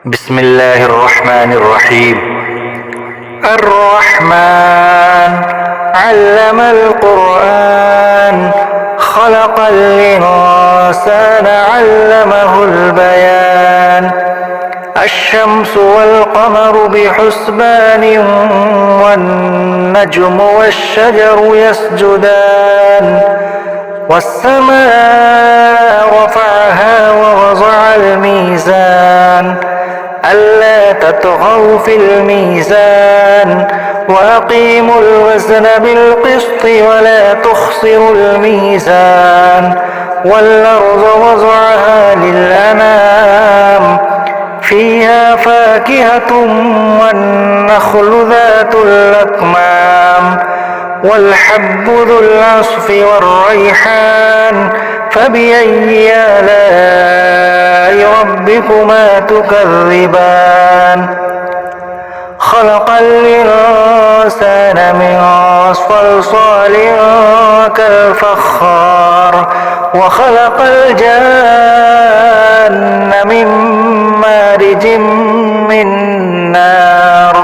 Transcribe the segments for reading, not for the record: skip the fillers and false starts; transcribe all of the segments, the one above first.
بسم الله الرحمن الرحيم. الرحمن علم القرآن، خلق الإنسان علمه البيان. الشمس والقمر بحسبان، والنجم والشجر يسجدان. والسماء رفعها ووضع الميزان، ألا تطغوا في الميزان، وأقيموا الوزن بالقسط ولا تخسروا الميزان. والأرض وضعها للأنام، فيها فاكهة والنخل ذات الأكمام، والحب ذو العصف والريحان. فبأي آلاء ربكما تكذبان؟ خلق الإنسان من صلصال كالفخار، وخلق الجان من مارج من نار.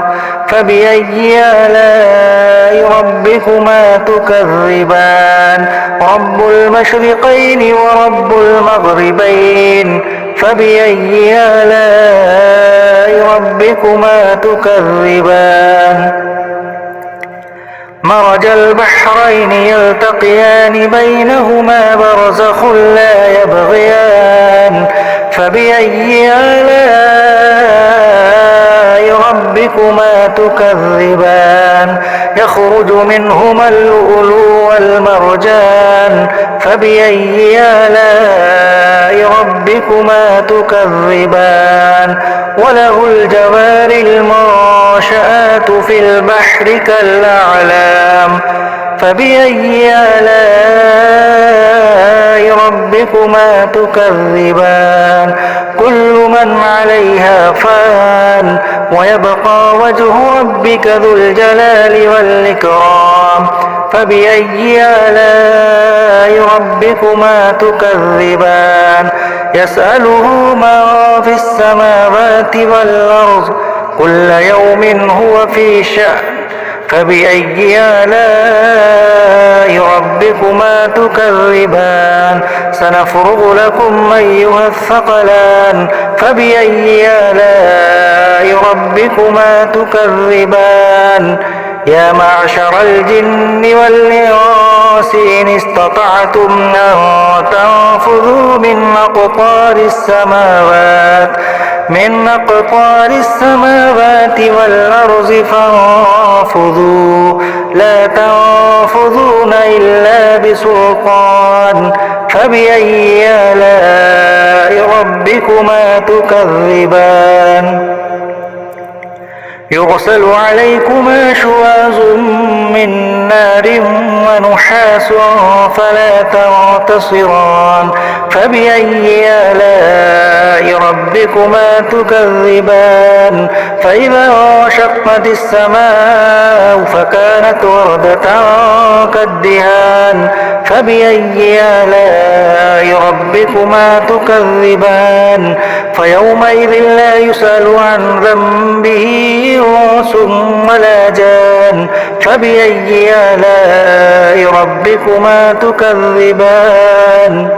فبأي آلاء ربكما تكذبان؟ رب المشرقين ورب المغربين. فبأي آلاء ربكما تكذبان؟ مرج البحرين يلتقيان، بينهما برزخ لا يبغيان. فبأي آلاء ربكما تكذبان؟ يخرج منهما اللؤلؤ والمرجان. فبأي آلاء ربكما تكذبان؟ وله الجوار المنشآت في البحر كالأعلام. فبأي آلاء ربكما تكذبان؟ كل من عليها فان، ويبقى وجه ربك ذو الجلال والإكرام. فبأي آلاء ربكما تكذبان؟ يسأله من في السماوات والأرض، كل يوم هو في شأن. فبأي آلاء ربكما تكذبان؟ سنفرغ لكم أيها الثقلان. فبأي آلاء ربكما تكذبان؟ يا معشر الجن والإنس إن استطعتم أن تنفذوا من أقطار السماوات والأرض فانفذوا، لا تنفذون إلا بسلطان. فبأي آلاء ربكما تكذبان؟ يرسل عليكما شواظ من نار ونحاس فلا تنتصران. فبأي آلاء ربكما تكذبان؟ فإذا انشقت السماء فكانت وردة كالدهان. فبأي آلاء ربكما تكذبان؟ فيومئذ لا يسأل عن ذنبه إنس ولا جان. فبأي آلاء ربكما تكذبان؟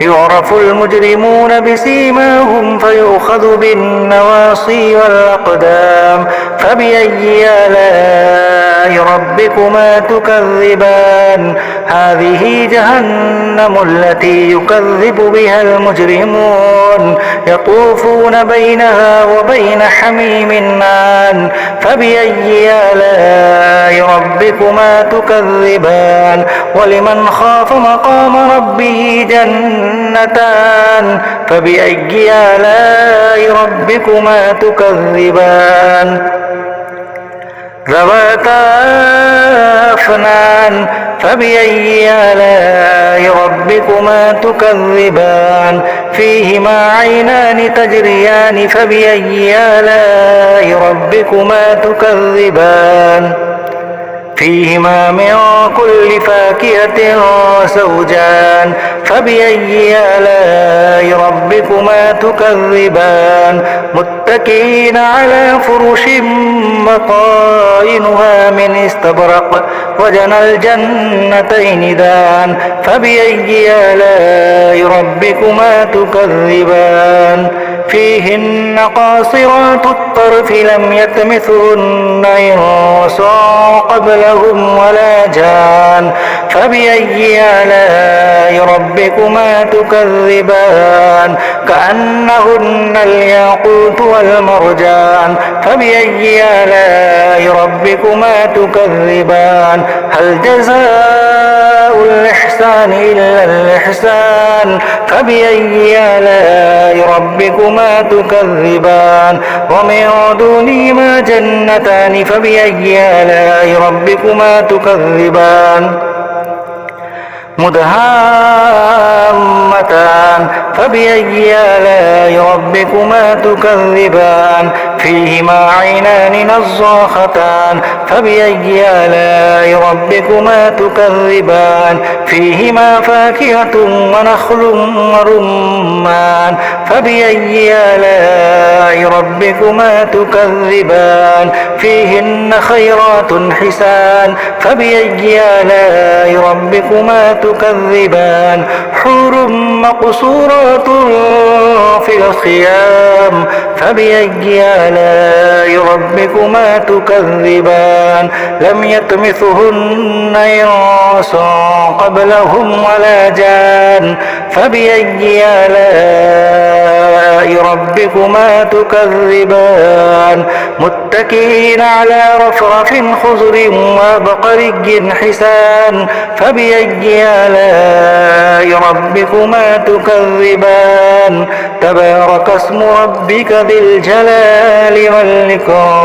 يعرف المجرمون بسيماهم فيؤخذ بالنواصي والأقدام. فبأي آلاء ربكما تكذبان؟ هذه جهنم التي يكذب بها المجرمون، يطوفون بينها وبين حميم آن. فبأي آلاء ربكما تكذبان؟ ولمن خاف مقام ربه جنتان. فبأي آلاء ربكما تكذبان؟ ذواتا أفنان. فبأي آلاء ربكما تكذبان؟ فيهما عينان تجريان. فبأي آلاء ربكما تكذبان؟ فيهما من كل فاكهة زوجان فبأي آلاء ربكما تكذبان متكئين على فرش بطائنها من استبرق وجنى الجنتين دان فبأي آلاء ربكما تكذبان فيهن قاصرات الطرف لم يطمثهن إنس قبلهم ولا جان فبأي آلاء ربكما تكذبان كأنهن الياقوت والمرجان فبأي آلاء ربكما تكذبان هل جزاء الإحسان إلا الإحسان فبأي آلاء ربكما تكذبان ومن دونهما جنتان فبأي آلاء ربكما تكذبان مدهامتان فبأي آلاء ربكما تكذبان فيهما عينان نضاختان فبأي آلاء ربكما تكذبان فيهما فاكهة ونخل ورمان فبأي آلاء ربكما تكذبان فيهن خيرات حسان فبأي آلاء ربكما تكذبان حور مقصورات في الخيام فبأي آلاء ربكما تكذبان لم يطمثهن إنس قبلهم ولا جان فبأي آلاء ربكما تكذبان متكئين على رفرف خضر وبقري حسان فبأي آلاء ربكما تكذبان تبارك اسم ربك ذي الجلال والإكرام